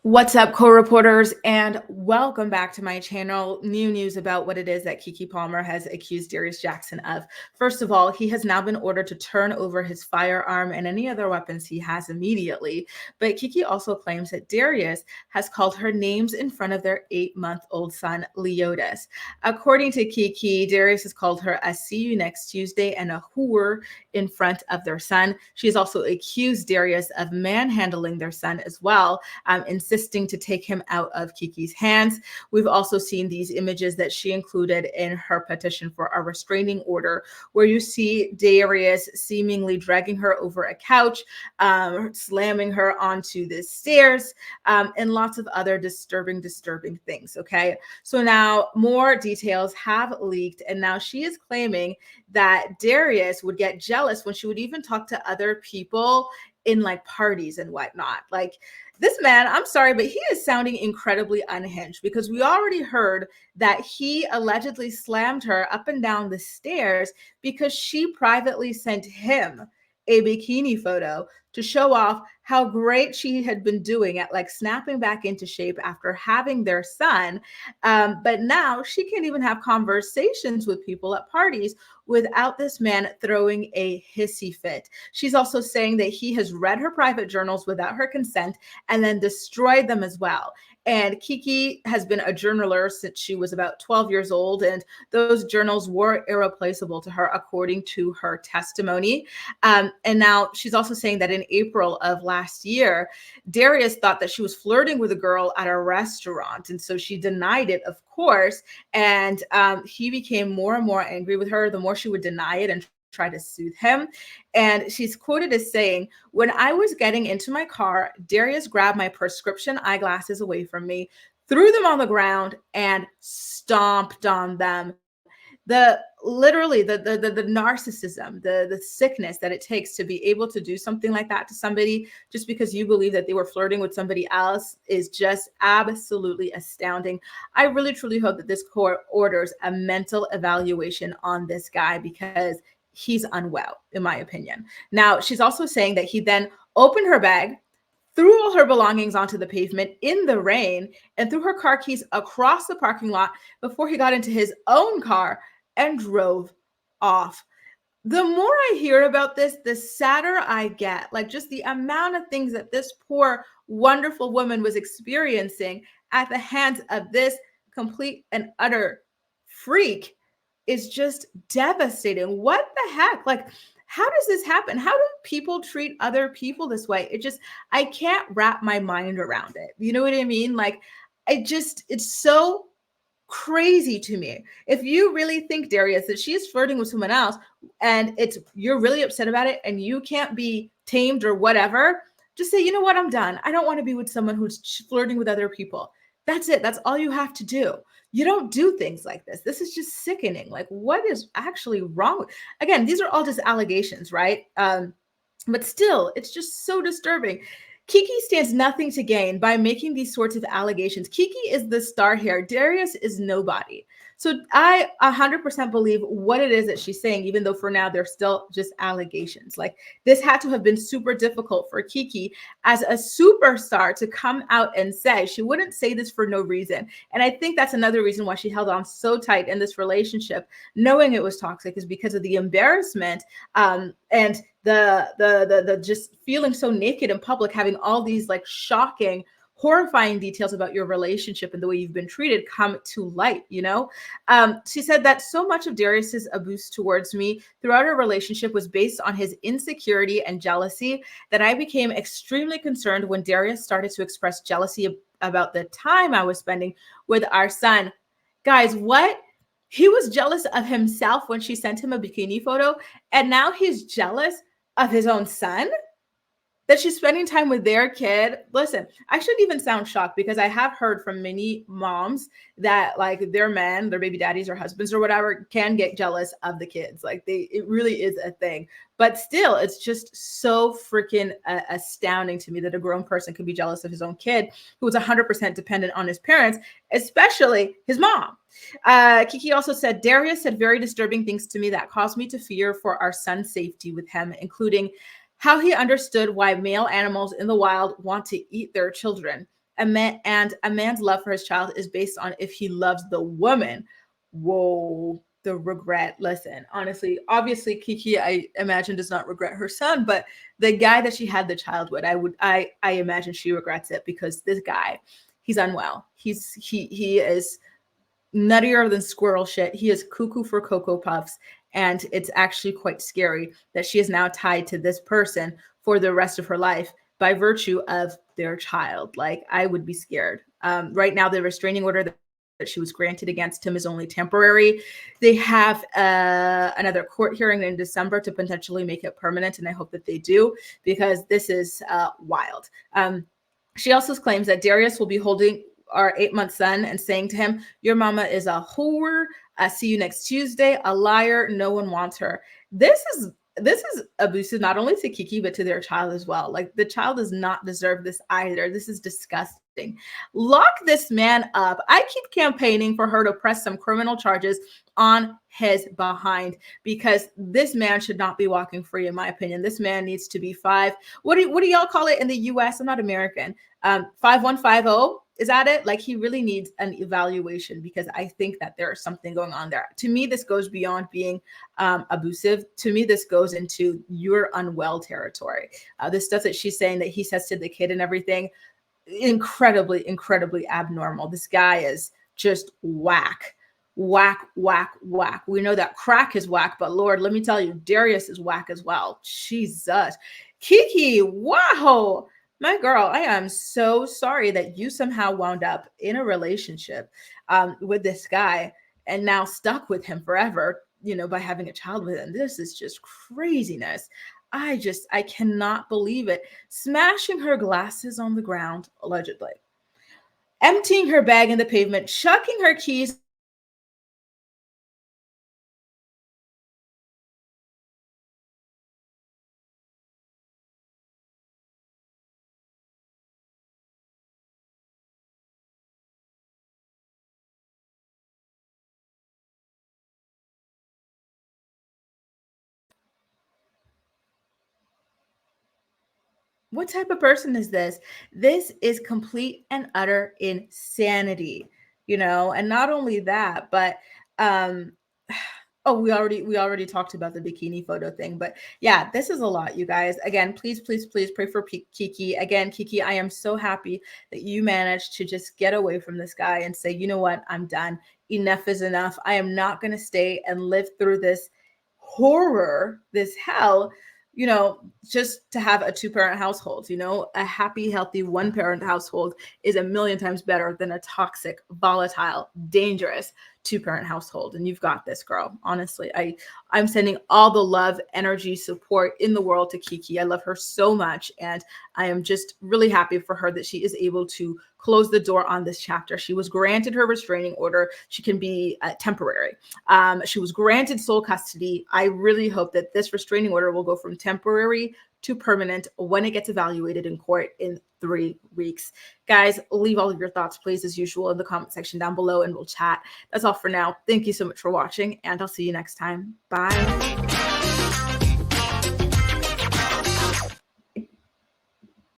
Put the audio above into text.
What's up, co-reporters, and welcome back to my channel. New news about what it is that Keke Palmer has accused Darius Jaackson of. First of all, he has now been ordered to turn over his firearm and any other weapons he has immediately. But Keke also claims that Darius has called her names in front of their 8-month-old son, Leotis. According to Keke, Darius has called her a "see you next Tuesday" and a "whore" in front of their son. She has also accused Darius of manhandling their son as well, insisting to take him out of Keke's hands. We've also seen these images that she included in her petition for a restraining order, where you see Darius seemingly dragging her over a couch, slamming her onto the stairs, and lots of other disturbing things. Okay, so now more details have leaked, and now she is claiming that Darius would get jealous when she would even talk to other people in like parties and whatnot. Like, this man, I'm sorry, but he is sounding incredibly unhinged, because we already heard that he allegedly slammed her up and down the stairs because she privately sent him a bikini photo to show off how great she had been doing at like snapping back into shape after having their son. But now she can't even have conversations with people at parties without this man throwing a hissy fit. She's also saying that he has read her private journals without her consent and then destroyed them as well. And Keke has been a journaler since she was about 12 years old, and those journals were irreplaceable to her, according to her testimony. And now she's also saying that in April of last year, Darius thought that she was flirting with a girl at a restaurant, and so she denied it, of course. And he became more and more angry with her the more she would deny it and try to soothe him. And she's quoted as saying, "When I was getting into my car, Darius grabbed my prescription eyeglasses away from me, threw them on the ground, and stomped on them." The narcissism, the sickness that it takes to be able to do something like that to somebody just because you believe that they were flirting with somebody else is just absolutely astounding. I really truly hope that this court orders a mental evaluation on this guy, because he's unwell, in my opinion. Now, she's also saying that he then opened her bag, threw all her belongings onto the pavement in the rain, and threw her car keys across the parking lot before he got into his own car and drove off. The more I hear about this, the sadder I get. Like, just the amount of things that this poor, wonderful woman was experiencing at the hands of this complete and utter freak is just devastating. What the heck? Like, how does this happen? How do people treat other people this way? I can't wrap my mind around it. You know what I mean? Like, it's so crazy to me. If you really think, Darius, that she is flirting with someone else and you're really upset about it and you can't be tamed or whatever, just say, you know what, I'm done. I don't want to be with someone who's flirting with other people. That's it. That's all you have to do. You don't do things like this. This is just sickening. Like, what is actually wrong? Again, these are all just allegations, right? But still, it's just so disturbing. Keke stands nothing to gain by making these sorts of allegations. Keke is the star here. Darius is nobody. So I 100% believe what it is that she's saying, even though for now they're still just allegations. Like, this had to have been super difficult for Keke as a superstar to come out and say. She wouldn't say this for no reason. And I think that's another reason why she held on so tight in this relationship, knowing it was toxic, is because of the embarrassment, and the just feeling so naked in public, having all these like shocking, horrifying details about your relationship and the way you've been treated come to light. She said that so much of Darius's abuse towards me throughout our relationship was based on his insecurity and jealousy, that I became extremely concerned when Darius started to express jealousy about the time I was spending with our son. Guys, what? He was jealous of himself when she sent him a bikini photo, and now he's jealous of his own son, that she's spending time with their kid. Listen, I shouldn't even sound shocked, because I have heard from many moms that like their men, their baby daddies or husbands or whatever, can get jealous of the kids. Like, it really is a thing. But still, it's just so freaking astounding to me that a grown person could be jealous of his own kid, who was 100% dependent on his parents, especially his mom. Keke also said, Darius said very disturbing things to me that caused me to fear for our son's safety with him, including how he understood why male animals in the wild want to eat their children. and a man's love for his child is based on if he loves the woman. Whoa, the regret. Listen, honestly, obviously Keke, I imagine, does not regret her son, but the guy that she had the child with, I imagine she regrets it, because this guy, he's unwell. He is nuttier than squirrel shit. He is cuckoo for Cocoa Puffs. And it's actually quite scary that she is now tied to this person for the rest of her life by virtue of their child. Like, I would be scared. Right now, the restraining order that she was granted against him is only temporary. They have another court hearing in December to potentially make it permanent, and I hope that they do, because this is wild. She also claims that Darius will be holding our 8-month son and saying to him, "Your mama is a whore. I see you next Tuesday. A liar. No one wants her." This is abusive, not only to Keke, but to their child as well. Like, the child does not deserve this either. This is disgusting. Lock this man up. I keep campaigning for her to press some criminal charges on his behind, because this man should not be walking free, in my opinion. This man needs to be what do y'all call it in the US? I'm not American. 5150. Is that it? Like, he really needs an evaluation, because I think that there's something going on there. To me, this goes beyond being abusive. To me, this goes into you're unwell territory. The stuff that she's saying that he says to the kid and everything, incredibly, incredibly abnormal. This guy is just whack. Whack, whack, whack. We know that crack is whack, but Lord, let me tell you, Darius is whack as well. Jesus. Keke, wow. My girl, I am so sorry that you somehow wound up in a relationship with this guy and now stuck with him forever, by having a child with him. This is just craziness. I cannot believe it. Smashing her glasses on the ground, allegedly. Emptying her bag in the pavement, chucking her keys. What type of person is this? This is complete and utter insanity, and not only that, but um oh, we already talked about the bikini photo thing, but yeah, this is a lot, you guys. Again, please, please, please pray for Keke. Again, Keke, I am so happy that you managed to just get away from this guy and say, you know what, I'm done. Enough is enough. I am not going to stay and live through this horror, this hell, just to have a 2-parent household. A happy, healthy 1-parent household is a million times better than a toxic, volatile, dangerous 2-parent household. And you've got this, girl. Honestly, I'm sending all the love, energy, support in the world to Keke. I love her so much, and I am just really happy for her that she is able to close the door on this chapter. She was granted her restraining order. She can be temporary. She was granted sole custody. I really hope that this restraining order will go from temporary to permanent when it gets evaluated in court in 3 weeks. Guys, leave all of your thoughts, please, as usual, in the comment section down below, and we'll chat. That's all for now. Thank you so much for watching, and I'll see you next time. Bye.